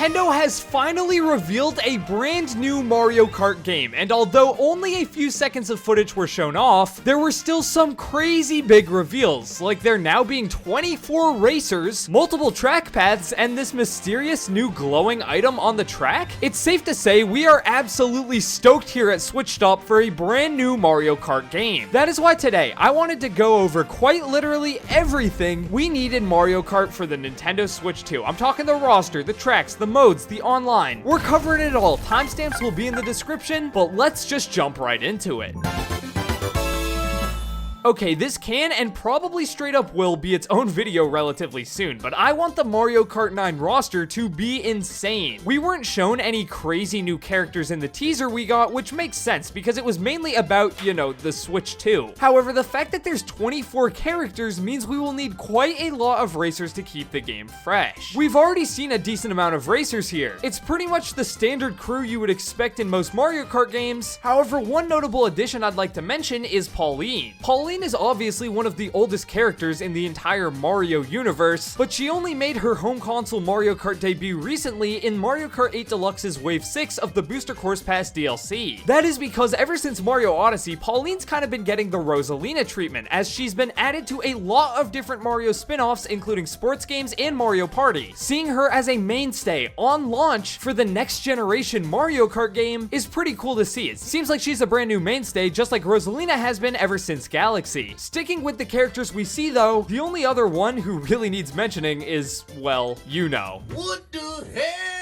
Nintendo has finally revealed a brand new Mario Kart game, and although only a few seconds of footage were shown off, there were still some crazy big reveals, like there now being 24 racers, multiple track paths, and this mysterious new glowing item on the track. It's safe to say we are absolutely stoked here at Switch Stop for a brand new Mario Kart game. That is why today I wanted to go over quite literally everything we need in Mario Kart for the Nintendo Switch 2. I'm talking the roster, the tracks, the modes, the online. We're covering it all. Timestamps will be in the description, but let's just jump right into it. Okay, this can and probably straight up will be its own video relatively soon, but I want the Mario Kart 9 roster to be insane. We weren't shown any crazy new characters in the teaser we got, which makes sense because it was mainly about, you know, the Switch 2. However, the fact that there's 24 characters means we will need quite a lot of racers to keep the game fresh. We've already seen a decent amount of racers here. It's pretty much the standard crew you would expect in most Mario Kart games. However, one notable addition I'd like to mention is Pauline. Pauline is obviously one of the oldest characters in the entire Mario universe, but she only made her home console Mario Kart debut recently in Mario Kart 8 Deluxe's Wave 6 of the Booster Course Pass DLC. That is because ever since Mario Odyssey, Pauline's kind of been getting the Rosalina treatment, as she's been added to a lot of different Mario spin-offs, including sports games and Mario Party. Seeing her as a mainstay on launch for the next generation Mario Kart game is pretty cool to see. It seems like she's a brand new mainstay, just like Rosalina has been ever since Galaxy. Sticking with the characters we see though, the only other one who really needs mentioning is, well, you know. What the hell?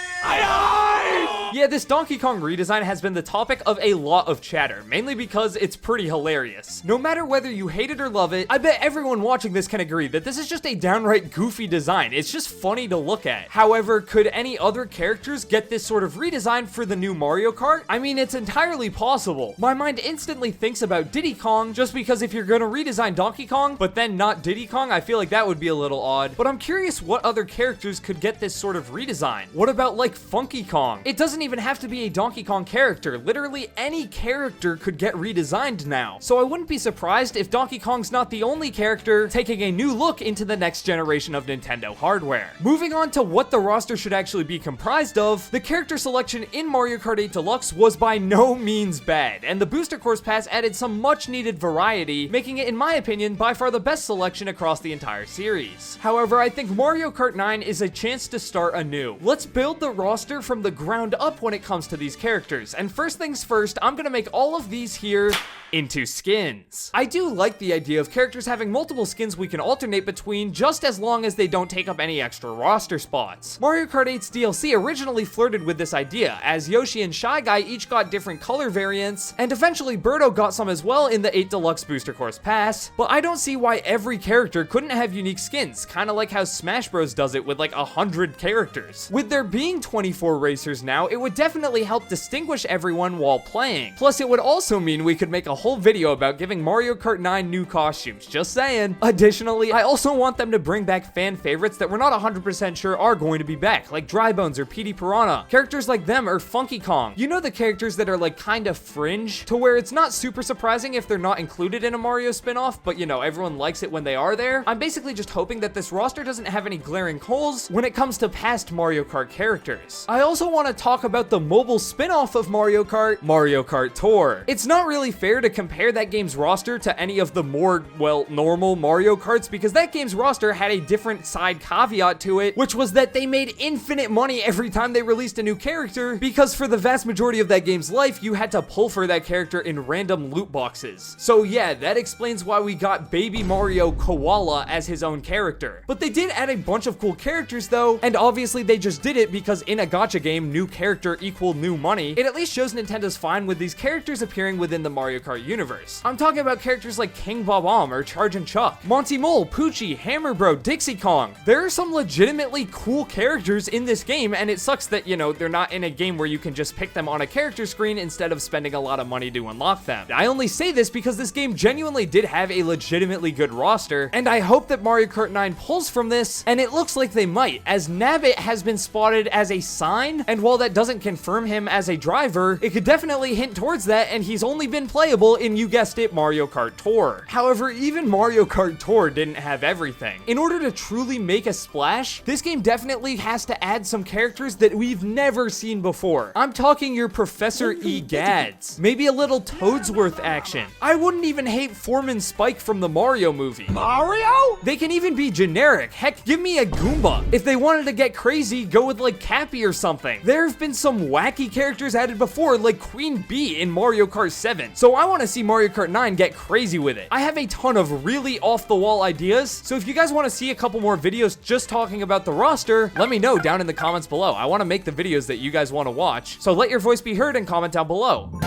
Yeah, this Donkey Kong redesign has been the topic of a lot of chatter, mainly because it's pretty hilarious. No matter whether you hate it or love it, I bet everyone watching this can agree that this is just a downright goofy design. It's just funny to look at. However, could any other characters get this sort of redesign for the new Mario Kart? I mean, it's entirely possible. My mind instantly thinks about Diddy Kong, just because if you're gonna redesign Donkey Kong, but then not Diddy Kong, I feel like that would be a little odd. But I'm curious what other characters could get this sort of redesign. What about like Funky Kong? It doesn't even have to be a Donkey Kong character. Literally any character could get redesigned now. So I wouldn't be surprised if Donkey Kong's not the only character taking a new look into the next generation of Nintendo hardware. Moving on to what the roster should actually be comprised of, the character selection in Mario Kart 8 Deluxe was by no means bad, and the Booster Course Pass added some much needed variety, making it, in my opinion, by far the best selection across the entire series. However, I think Mario Kart 9 is a chance to start anew. Let's build the roster from the ground up when it comes to these characters, and first things first, I'm gonna make all of these here into skins. I do like the idea of characters having multiple skins we can alternate between, just as long as they don't take up any extra roster spots. Mario Kart 8's DLC originally flirted with this idea, as Yoshi and Shy Guy each got different color variants, and eventually Birdo got some as well in the 8 Deluxe Booster Course Pass, but I don't see why every character couldn't have unique skins, kinda like how Smash Bros does it with like 100 characters. With there being 24 racers now, it would definitely help distinguish everyone while playing. Plus, it would also mean we could make a whole video about giving Mario Kart 9 new costumes, just saying. Additionally, I also want them to bring back fan favorites that we're not 100% sure are going to be back, like Dry Bones or Petey Piranha. Characters like them or Funky Kong. You know, the characters that are like kind of fringe, to where it's not super surprising if they're not included in a Mario spin-off, but you know, everyone likes it when they are there. I'm basically just hoping that this roster doesn't have any glaring holes when it comes to past Mario Kart characters. I also want to talk about the mobile spin-off of Mario Kart Tour. It's not really fair to compare that game's roster to any of the more, well, normal Mario Karts, because that game's roster had a different side caveat to it, which was that they made infinite money every time they released a new character, because for the vast majority of that game's life, you had to pull for that character in random loot boxes. So yeah, that explains why we got Baby Mario Koala as his own character. But they did add a bunch of cool characters though, and obviously they just did it because in a gacha game, new character equal new money. It at least shows Nintendo's fine with these characters appearing within the Mario Kart universe. I'm talking about characters like King Bob-omb or Charge and Chuck, Monty Mole, Poochie, Hammer Bro, Dixie Kong. There are some legitimately cool characters in this game, and it sucks that, you know, they're not in a game where you can just pick them on a character screen instead of spending a lot of money to unlock them. I only say this because this game genuinely did have a legitimately good roster, and I hope that Mario Kart 9 pulls from this, and it looks like they might, as Nabbit has been spotted as a sign, and while that doesn't confirm him as a driver, it could definitely hint towards that, and he's only been playable available in, you guessed it, Mario Kart Tour. However, even Mario Kart Tour didn't have everything. In order to truly make a splash, this game definitely has to add some characters that we've never seen before. I'm talking your Professor Egads. Maybe a little Toadsworth action. I wouldn't even hate Foreman Spike from the Mario movie. Mario? They can even be generic. Heck, give me a Goomba. If they wanted to get crazy, go with like Cappy or something. There have been some wacky characters added before, like Queen Bee in Mario Kart 7. So I want to see Mario Kart 9 get crazy with it. I have a ton of really off-the-wall ideas, so if you guys want to see a couple more videos just talking about the roster, let me know down in the comments below. I want to make the videos that you guys want to watch, so let your voice be heard and comment down below.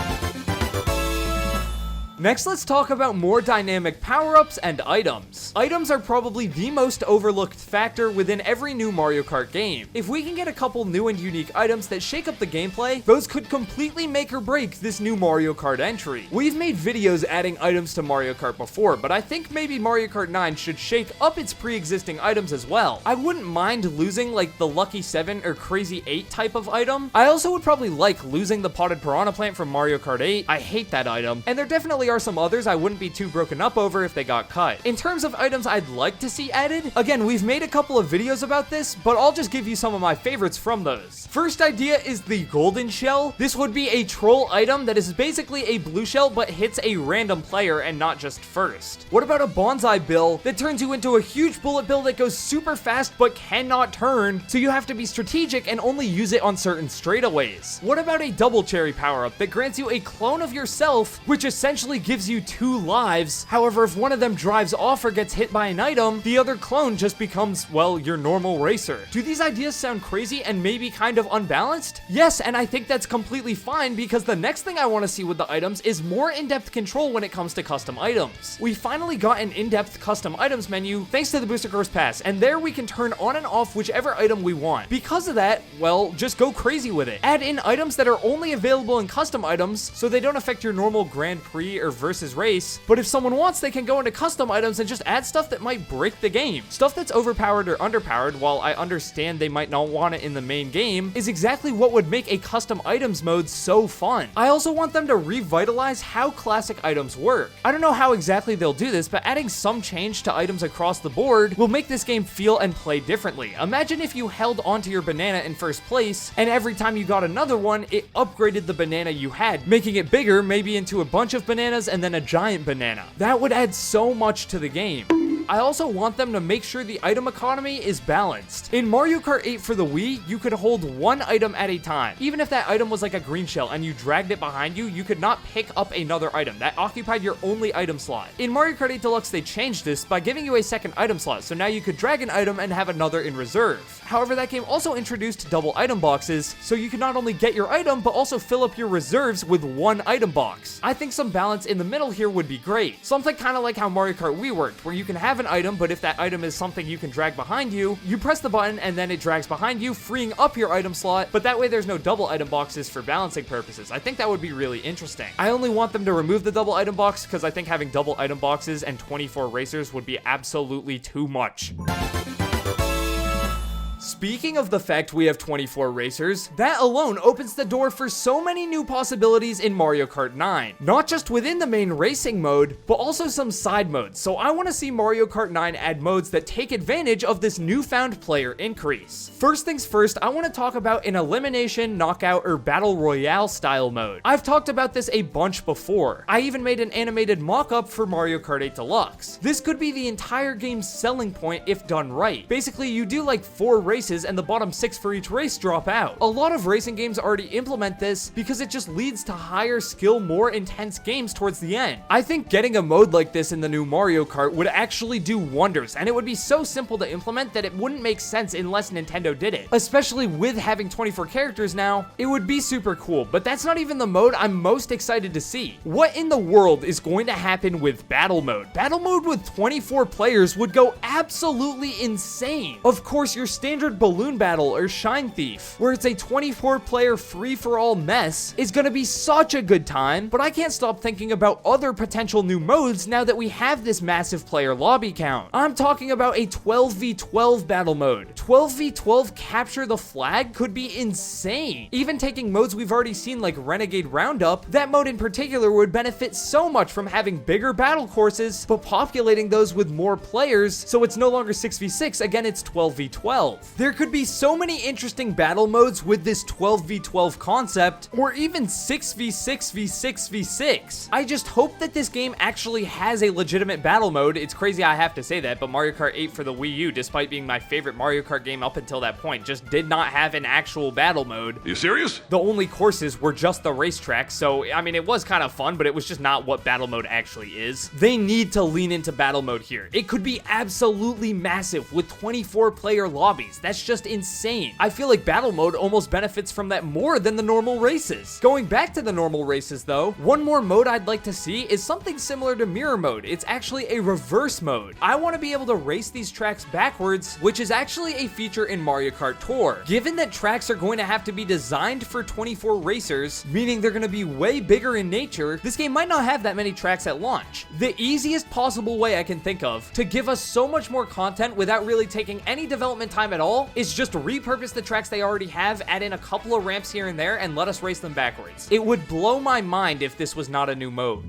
Next, let's talk about more dynamic power-ups and items. Items are probably the most overlooked factor within every new Mario Kart game. If we can get a couple new and unique items that shake up the gameplay, those could completely make or break this new Mario Kart entry. We've made videos adding items to Mario Kart before, but I think maybe Mario Kart 9 should shake up its pre-existing items as well. I wouldn't mind losing like the Lucky 7 or Crazy 8 type of item. I also would probably like losing the Potted Piranha Plant from Mario Kart 8. I hate that item, and there definitely are some others I wouldn't be too broken up over if they got cut. In terms of items I'd like to see added, again, we've made a couple of videos about this, but I'll just give you some of my favorites from those. First idea is the Golden Shell. This would be a troll item that is basically a blue shell but hits a random player and not just first. What about a Bonsai Bill that turns you into a huge bullet bill that goes super fast but cannot turn, so you have to be strategic and only use it on certain straightaways? What about a Double Cherry power-up that grants you a clone of yourself, which essentially gives you 2 lives? However, if one of them drives off or gets hit by an item, the other clone just becomes, well, your normal racer. Do these ideas sound crazy and maybe kind of unbalanced? Yes, and I think that's completely fine, because the next thing I want to see with the items is more in-depth control when it comes to custom items. We finally got an in-depth custom items menu thanks to the Booster Course Pass, and there we can turn on and off whichever item we want. Because of that, well, just go crazy with it. Add in items that are only available in custom items so they don't affect your normal Grand Prix or versus race, but if someone wants, they can go into custom items and just add stuff that might break the game. Stuff that's overpowered or underpowered, while I understand they might not want it in the main game, is exactly what would make a custom items mode so fun. I also want them to revitalize how classic items work. I don't know how exactly they'll do this, but adding some change to items across the board will make this game feel and play differently. Imagine if you held onto your banana in first place, and every time you got another one, it upgraded the banana you had, making it bigger, maybe into a bunch of bananas and then a giant banana. That would add so much to the game. I also want them to make sure the item economy is balanced. In Mario Kart 8 for the Wii, you could hold one item at a time. Even if that item was like a green shell and you dragged it behind you, you could not pick up another item. That occupied your only item slot. In Mario Kart 8 Deluxe, they changed this by giving you a second item slot, so now you could drag an item and have another in reserve. However, that game also introduced double item boxes, so you could not only get your item, but also fill up your reserves with one item box. I think some balance in the middle here would be great. Something kind of like how Mario Kart Wii worked, where you can have an item, but if that item is something you can drag behind you, you press the button and then it drags behind you, freeing up your item slot, but that way there's no double item boxes for balancing purposes. I think that would be really interesting. I only want them to remove the double item box because I think having double item boxes and 24 racers would be absolutely too much. Speaking of the fact we have 24 racers, that alone opens the door for so many new possibilities in Mario Kart 9. Not just within the main racing mode, but also some side modes. So I want to see Mario Kart 9 add modes that take advantage of this newfound player increase. First things first, I want to talk about an elimination, knockout, or battle royale style mode. I've talked about this a bunch before. I even made an animated mock-up for Mario Kart 8 Deluxe. This could be the entire game's selling point if done right. Basically, you do like 4 races and the bottom 6 for each race drop out. A lot of racing games already implement this because it just leads to higher skill, more intense games towards the end. I think getting a mode like this in the new Mario Kart would actually do wonders, and it would be so simple to implement that it wouldn't make sense unless Nintendo did it. Especially with having 24 characters now, it would be super cool, but that's not even the mode I'm most excited to see. What in the world is going to happen with Battle Mode? Battle Mode with 24 players would go absolutely insane. Of course, your standard Balloon Battle or Shine Thief, where it's a 24-player free-for-all mess, is gonna be such a good time, but I can't stop thinking about other potential new modes now that we have this massive player lobby count. I'm talking about a 12v12 battle mode. 12v12 capture the flag could be insane. Even taking modes we've already seen like Renegade Roundup, that mode in particular would benefit so much from having bigger battle courses, but populating those with more players, so it's no longer 6v6, again it's 12v12. There could be so many interesting battle modes with this 12v12 concept, or even 6v6v6v6. I just hope that this game actually has a legitimate battle mode. It's crazy I have to say that, but Mario Kart 8 for the Wii U, despite being my favorite Mario Kart game up until that point, just did not have an actual battle mode. You serious? The only courses were just the racetrack, so I mean it was kind of fun, but it was just not what battle mode actually is. They need to lean into battle mode here. It could be absolutely massive with 24-player lobbies. That's just insane. I feel like battle mode almost benefits from that more than the normal races. Going back to the normal races though, one more mode I'd like to see is something similar to mirror mode. It's actually a reverse mode. I want to be able to race these tracks backwards, which is actually a feature in Mario Kart Tour. Given that tracks are going to have to be designed for 24 racers, meaning they're going to be way bigger in nature, this game might not have that many tracks at launch. The easiest possible way I can think of to give us so much more content without really taking any development time at all is just repurpose the tracks they already have, add in a couple of ramps here and there, and let us race them backwards. It would blow my mind if this was not a new mode.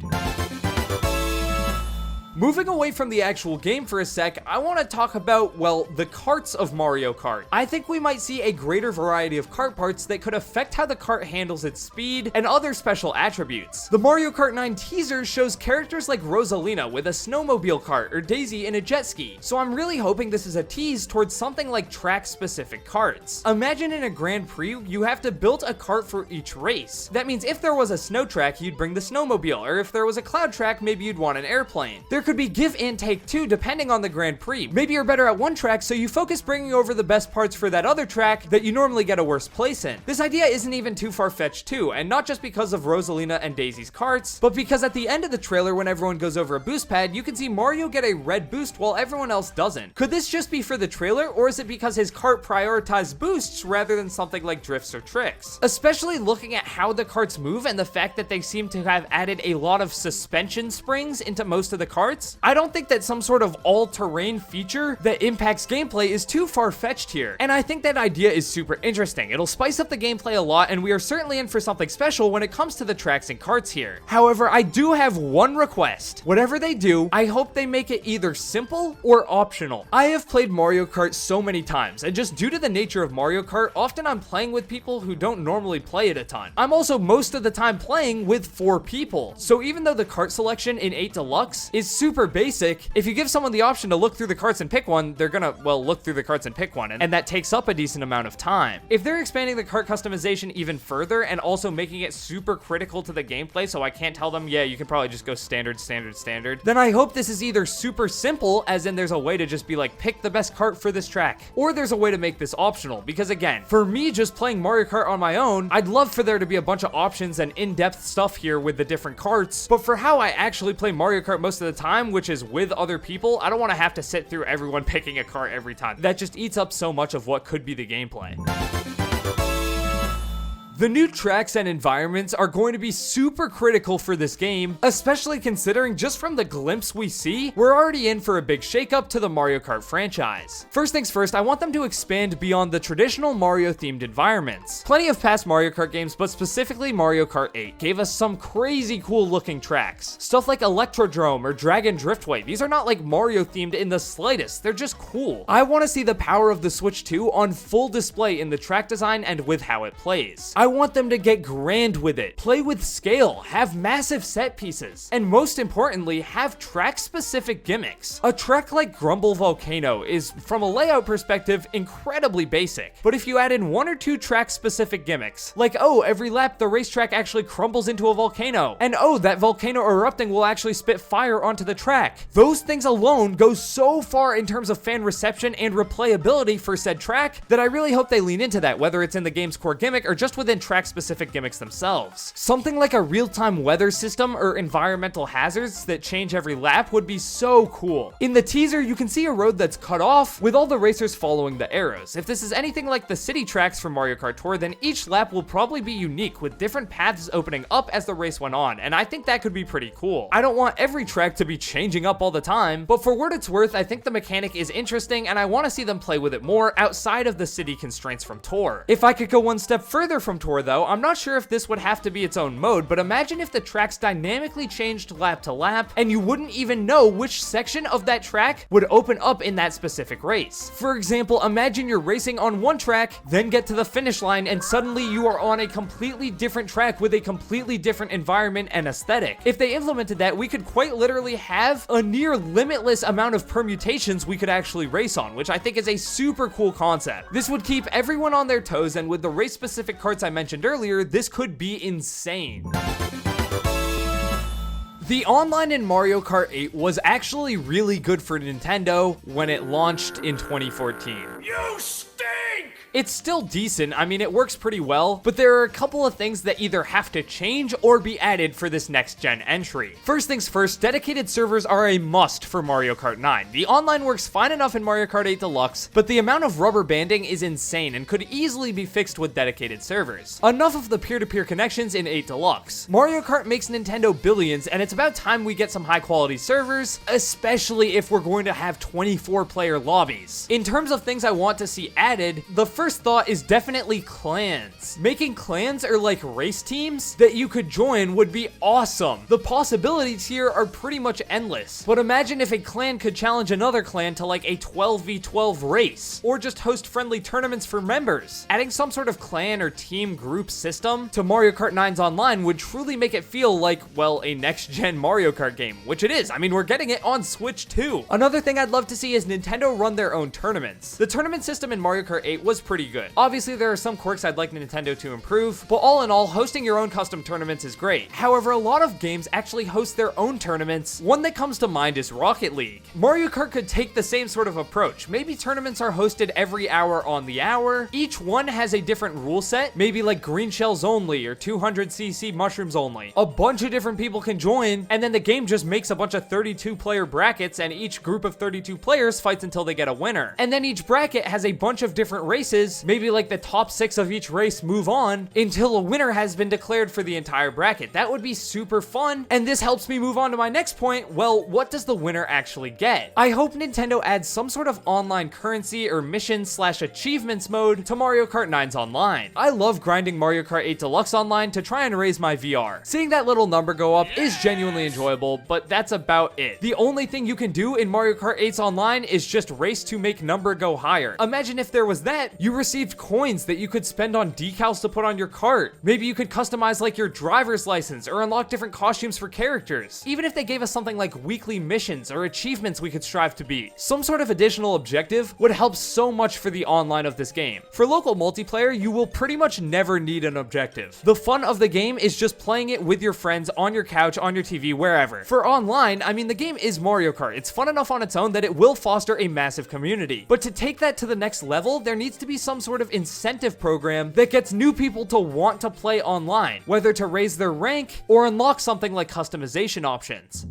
Moving away from the actual game for a sec, I want to talk about, well, the carts of Mario Kart. I think we might see a greater variety of kart parts that could affect how the kart handles its speed and other special attributes. The Mario Kart 9 teaser shows characters like Rosalina with a snowmobile cart or Daisy in a jet ski, so I'm really hoping this is a tease towards something like track-specific carts. Imagine in a Grand Prix, you have to build a cart for each race. That means if there was a snow track, you'd bring the snowmobile, or if there was a cloud track, maybe you'd want an airplane. There could be give and take too, depending on the Grand Prix. Maybe you're better at one track, so you focus bringing over the best parts for that other track that you normally get a worse place in. This idea isn't even too far-fetched too, and not just because of Rosalina and Daisy's carts, but because at the end of the trailer when everyone goes over a boost pad, you can see Mario get a red boost while everyone else doesn't. Could this just be for the trailer, or is it because his cart prioritized boosts rather than something like drifts or tricks? Especially looking at how the carts move and the fact that they seem to have added a lot of suspension springs into most of the carts, I don't think that some sort of all-terrain feature that impacts gameplay is too far-fetched here, and I think that idea is super interesting. It'll spice up the gameplay a lot, and we are certainly in for something special when it comes to the tracks and carts here. However, I do have one request. Whatever they do, I hope they make it either simple or optional. I have played Mario Kart so many times, and just due to the nature of Mario Kart, often I'm playing with people who don't normally play it a ton. I'm also most of the time playing with 4 people, so even though the kart selection in 8 Deluxe is super basic, if you give someone the option to look through the carts and pick one, they're gonna, well, look through the carts and pick one, and that takes up a decent amount of time. If they're expanding the kart customization even further and also making it super critical to the gameplay, so I can't tell them, yeah, you can probably just go standard, then I hope this is either super simple, as in there's a way to just be like, pick the best kart for this track, or there's a way to make this optional, because again, for me just playing Mario Kart on my own, I'd love for there to be a bunch of options and in-depth stuff here with the different carts, but for how I actually play Mario Kart most of the time, which is with other people, I don't want to have to sit through everyone picking a cart every time. That just eats up so much of what could be the gameplay. The new tracks and environments are going to be super critical for this game, especially considering just from the glimpse we see, we're already in for a big shakeup to the Mario Kart franchise. First things first, I want them to expand beyond the traditional Mario-themed environments. Plenty of past Mario Kart games, but specifically Mario Kart 8, gave us some crazy cool looking tracks. Stuff like Electrodrome or Dragon Driftway. These are not like Mario-themed in the slightest, they're just cool. I want to see the power of the Switch 2 on full display in the track design and with how it plays. I want them to get grand with it, play with scale, have massive set pieces, and most importantly, have track-specific gimmicks. A track like Grumble Volcano is, from a layout perspective, incredibly basic, but if you add in 1 or 2 track-specific gimmicks, like, oh, every lap the racetrack actually crumbles into a volcano, and oh, that volcano erupting will actually spit fire onto the track, those things alone go so far in terms of fan reception and replayability for said track that I really hope they lean into that, whether it's in the game's core gimmick or just within track-specific gimmicks themselves. Something like a real-time weather system or environmental hazards that change every lap would be so cool. In the teaser, you can see a road that's cut off, with all the racers following the arrows. If this is anything like the city tracks from Mario Kart Tour, then each lap will probably be unique, with different paths opening up as the race went on, and I think that could be pretty cool. I don't want every track to be changing up all the time, but for what it's worth, I think the mechanic is interesting, and I want to see them play with it more outside of the city constraints from Tour. If I could go one step further from Tour though, I'm not sure if this would have to be its own mode, but imagine if the tracks dynamically changed lap to lap, and you wouldn't even know which section of that track would open up in that specific race. For example, imagine you're racing on one track, then get to the finish line, and suddenly you are on a completely different track with a completely different environment and aesthetic. If they implemented that, we could quite literally have a near limitless amount of permutations we could actually race on, which I think is a super cool concept. This would keep everyone on their toes, and with the race-specific carts I mentioned earlier, this could be insane. The online in Mario Kart 8 was actually really good for Nintendo when it launched in 2014. You stink! It's still decent, I mean it works pretty well, but there are a couple of things that either have to change or be added for this next gen entry. First things first, dedicated servers are a must for Mario Kart 9. The online works fine enough in Mario Kart 8 Deluxe, but the amount of rubber banding is insane and could easily be fixed with dedicated servers. Enough of the peer-to-peer connections in 8 Deluxe. Mario Kart makes Nintendo billions, and it's about time we get some high quality servers, especially if we're going to have 24-player lobbies. In terms of things I want to see added, the first thought is definitely clans. Making clans or like race teams that you could join would be awesome. The possibilities here are pretty much endless, but imagine if a clan could challenge another clan to like a 12v12 race, or just host friendly tournaments for members. Adding some sort of clan or team group system to Mario Kart 9's online would truly make it feel like, well, a next-gen Mario Kart game, which it is. I mean, we're getting it on Switch too. Another thing I'd love to see is Nintendo run their own tournaments. The tournament system in Mario Kart 8 was pretty good. Obviously, there are some quirks I'd like Nintendo to improve, but all in all, hosting your own custom tournaments is great. However, a lot of games actually host their own tournaments. One that comes to mind is Rocket League. Mario Kart could take the same sort of approach. Maybe tournaments are hosted every hour on the hour. Each one has a different rule set, maybe like green shells only or 200cc mushrooms only. A bunch of different people can join, and then the game just makes a bunch of 32-player brackets, and each group of 32 players fights until they get a winner. And then each bracket has a bunch of different races, maybe like the top 6 of each race move on until a winner has been declared for the entire bracket. That would be super fun, and this helps me move on to my next point. Well, what does the winner actually get? I hope Nintendo adds some sort of online currency or mission/achievements mode to Mario Kart 9's online. I love grinding Mario Kart 8 Deluxe online to try and raise my VR. Seeing that little number go up is genuinely enjoyable, but that's about it. The only thing you can do in Mario Kart 8's online is just race to make number go higher. Imagine if there was that, you received coins that you could spend on decals to put on your cart. Maybe you could customize like your driver's license or unlock different costumes for characters. Even if they gave us something like weekly missions or achievements we could strive to beat. Some sort of additional objective would help so much for the online of this game. For local multiplayer, you will pretty much never need an objective. The fun of the game is just playing it with your friends on your couch, on your TV, wherever. For online, I mean, the game is Mario Kart. It's fun enough on its own that it will foster a massive community. But to take that to the next level, there needs to be some sort of incentive program that gets new people to want to play online, whether to raise their rank or unlock something like customization options.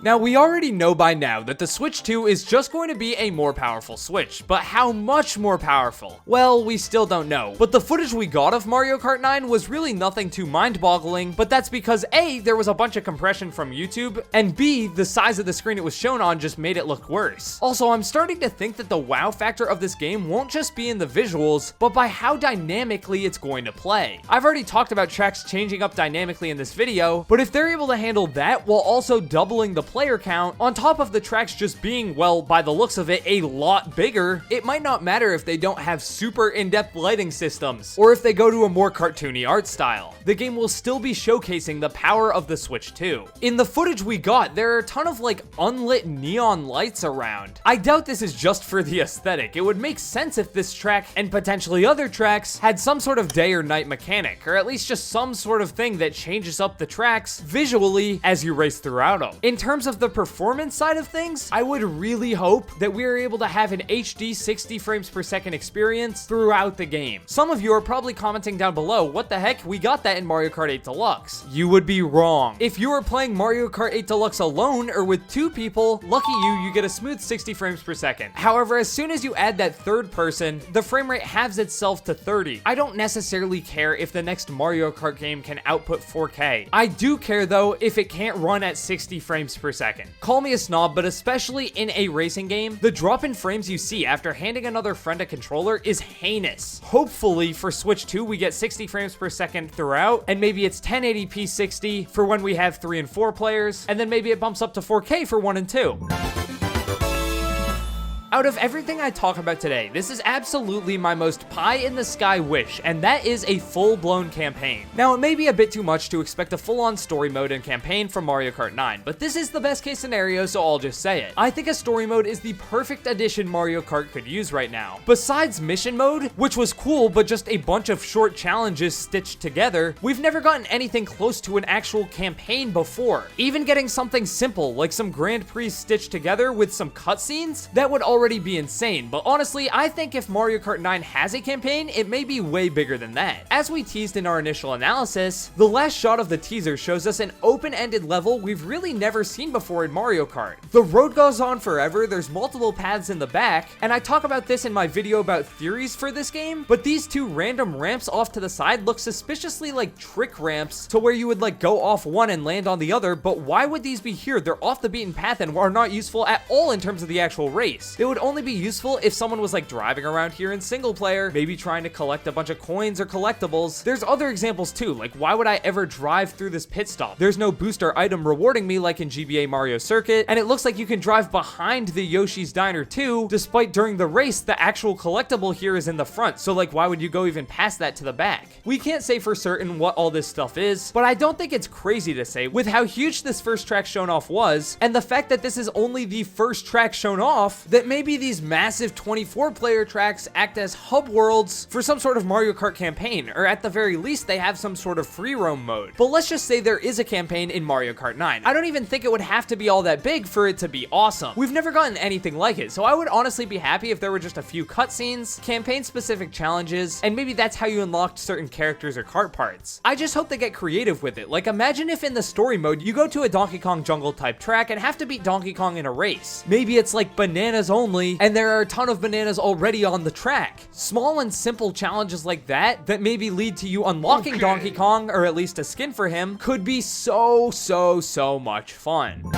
Now, we already know by now that the Switch 2 is just going to be a more powerful Switch, but how much more powerful? Well, we still don't know, but the footage we got of Mario Kart 9 was really nothing too mind-boggling, but that's because A, there was a bunch of compression from YouTube, and B, the size of the screen it was shown on just made it look worse. Also, I'm starting to think that the wow factor of this game won't just be in the visuals, but by how dynamically it's going to play. I've already talked about tracks changing up dynamically in this video, but if they're able to handle that while also doubling the player count, on top of the tracks just being, well, by the looks of it, a lot bigger, it might not matter if they don't have super in-depth lighting systems, or if they go to a more cartoony art style. The game will still be showcasing the power of the Switch 2. In the footage we got, there are a ton of like unlit neon lights around. I doubt this is just for the aesthetic. It would make sense if this track, and potentially other tracks, had some sort of day or night mechanic, or at least just some sort of thing that changes up the tracks visually as you race throughout them. In terms terms of the performance side of things, I would really hope that we are able to have an HD 60 frames per second experience throughout the game. Some of you are probably commenting down below, what the heck, we got that in Mario Kart 8 Deluxe. You would be wrong. If you are playing Mario Kart 8 Deluxe alone or with 2 people, lucky you get a smooth 60 frames per second. However, as soon as you add that third person, the frame rate halves itself to 30. I don't necessarily care if the next Mario Kart game can output 4K. I do care though if it can't run at 60 frames per second. Call me a snob, but especially in a racing game, the drop in frames you see after handing another friend a controller is heinous. Hopefully for Switch 2 we get 60 frames per second throughout, and maybe it's 1080p 60 for when we have 3 and 4 players, and then maybe it bumps up to 4K for 1 and 2. Out of everything I talk about today, this is absolutely my most pie-in-the-sky wish, and that is a full-blown campaign. Now, it may be a bit too much to expect a full-on story mode and campaign from Mario Kart 9, but this is the best-case scenario, so I'll just say it. I think a story mode is the perfect addition Mario Kart could use right now. Besides mission mode, which was cool, but just a bunch of short challenges stitched together, we've never gotten anything close to an actual campaign before. Even getting something simple, like some Grand Prix stitched together with some cutscenes, that would already be insane, but honestly, I think if Mario Kart 9 has a campaign, it may be way bigger than that. As we teased in our initial analysis, the last shot of the teaser shows us an open-ended level we've really never seen before in Mario Kart. The road goes on forever, there's multiple paths in the back, and I talk about this in my video about theories for this game, but these 2 random ramps off to the side look suspiciously like trick ramps to where you would like go off one and land on the other, but why would these be here? They're off the beaten path and are not useful at all in terms of the actual race. It would only be useful if someone was like driving around here in single player, maybe trying to collect a bunch of coins or collectibles. There's other examples too, like why would I ever drive through this pit stop? There's no booster item rewarding me like in GBA Mario Circuit, and it looks like you can drive behind the Yoshi's Diner too, despite during the race, the actual collectible here is in the front, so like why would you go even past that to the back? We can't say for certain what all this stuff is, but I don't think it's crazy to say, with how huge this first track shown off was, and the fact that this is only the first track shown off, that maybe these massive 24-player tracks act as hub worlds for some sort of Mario Kart campaign, or at the very least they have some sort of free roam mode. But let's just say there is a campaign in Mario Kart 9. I don't even think it would have to be all that big for it to be awesome. We've never gotten anything like it, so I would honestly be happy if there were just a few cutscenes, campaign-specific challenges, and maybe that's how you unlocked certain characters or kart parts. I just hope they get creative with it. Like imagine if in the story mode you go to a Donkey Kong jungle type track and have to beat Donkey Kong in a race. Maybe it's like bananas only, and there are a ton of bananas already on the track. Small and simple challenges like that maybe lead to you unlocking Donkey Kong, or at least a skin for him, could be so much fun.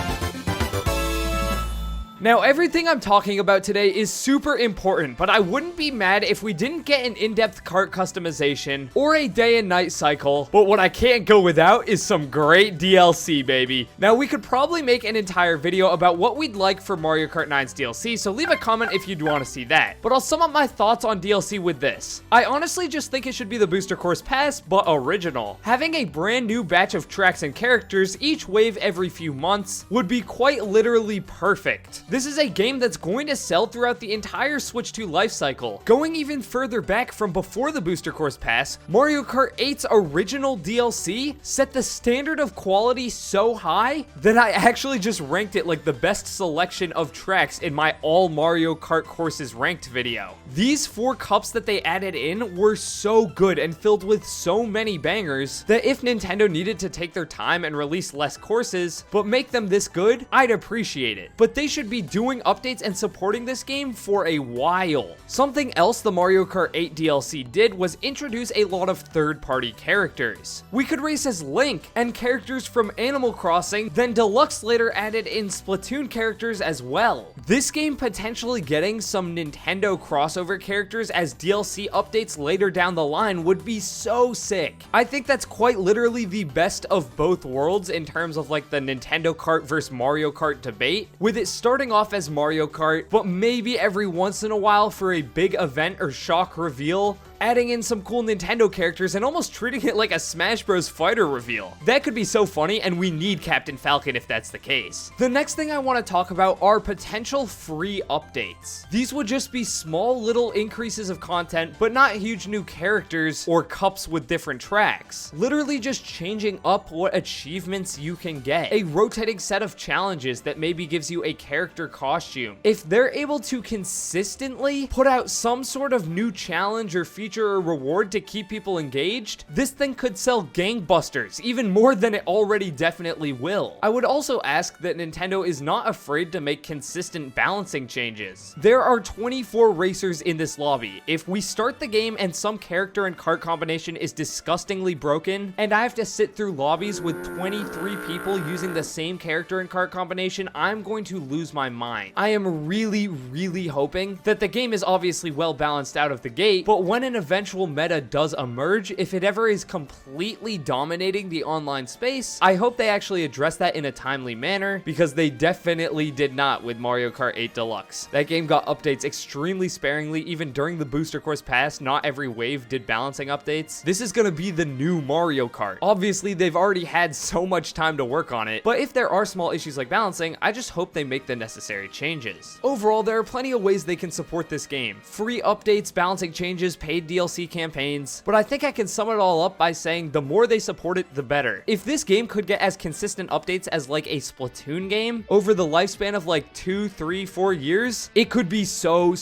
Now, everything I'm talking about today is super important, but I wouldn't be mad if we didn't get an in-depth kart customization or a day and night cycle, but what I can't go without is some great DLC, baby. Now, we could probably make an entire video about what we'd like for Mario Kart 9's DLC, so leave a comment if you'd want to see that. But I'll sum up my thoughts on DLC with this. I honestly just think it should be the Booster Course Pass, but original. Having a brand new batch of tracks and characters, each wave every few months, would be quite literally perfect. This is a game that's going to sell throughout the entire Switch 2 lifecycle. Going even further back from before the Booster Course Pass, Mario Kart 8's original DLC set the standard of quality so high that I actually just ranked it like the best selection of tracks in my all Mario Kart courses ranked video. These 4 cups that they added in were so good and filled with so many bangers that if Nintendo needed to take their time and release less courses, but make them this good, I'd appreciate it. But they should be doing updates and supporting this game for a while. Something else the Mario Kart 8 DLC did was introduce a lot of third-party characters. We could race as Link and characters from Animal Crossing, then Deluxe later added in Splatoon characters as well. This game potentially getting some Nintendo crossover characters as DLC updates later down the line would be so sick. I think that's quite literally the best of both worlds in terms of like the Nintendo Kart versus Mario Kart debate, with it starting off as Mario Kart, but maybe every once in a while for a big event or shock reveal, adding in some cool Nintendo characters and almost treating it like a Smash Bros. Fighter reveal. That could be so funny, and we need Captain Falcon if that's the case. The next thing I want to talk about are potential free updates. These would just be small little increases of content, but not huge new characters or cups with different tracks. Literally just changing up what achievements you can get. A rotating set of challenges that maybe gives you a character costume. If they're able to consistently put out some sort of new challenge or feature or reward to keep people engaged, this thing could sell gangbusters, even more than it already definitely will. I would also ask that Nintendo is not afraid to make consistent balancing changes. There are 24 racers in this lobby. If we start the game and some character and kart combination is disgustingly broken, and I have to sit through lobbies with 23 people using the same character and kart combination, I'm going to lose my mind. I am really hoping that the game is obviously well balanced out of the gate, but when an eventual meta does emerge, if it ever is completely dominating the online space, I hope they actually address that in a timely manner, because they definitely did not with Mario Kart 8 Deluxe. That game got updates extremely sparingly. Even during the booster course pass, not every wave did balancing updates. This is gonna be the new Mario Kart. Obviously, they've already had so much time to work on it, but if there are small issues like balancing, I just hope they make the necessary changes. Overall, there are plenty of ways they can support this game. Free updates, balancing changes, paid DLC campaigns, but I think I can sum it all up by saying the more they support it, the better. If this game could get as consistent updates as like a Splatoon game over the lifespan of like 2, 3, 4 years, it could be so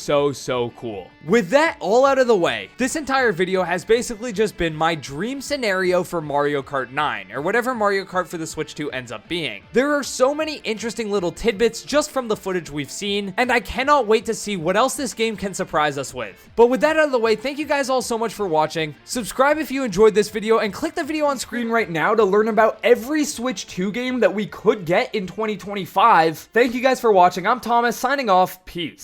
cool. With that all out of the way, this entire video has basically just been my dream scenario for Mario Kart 9, or whatever Mario Kart for the Switch 2 ends up being. There are so many interesting little tidbits just from the footage we've seen, and I cannot wait to see what else this game can surprise us with. But with that out of the way, thank you guys all so much for watching. Subscribe if you enjoyed this video, and click the video on screen right now to learn about every Switch 2 game that we could get in 2025. Thank you guys for watching. I'm Thomas, signing off. Peace.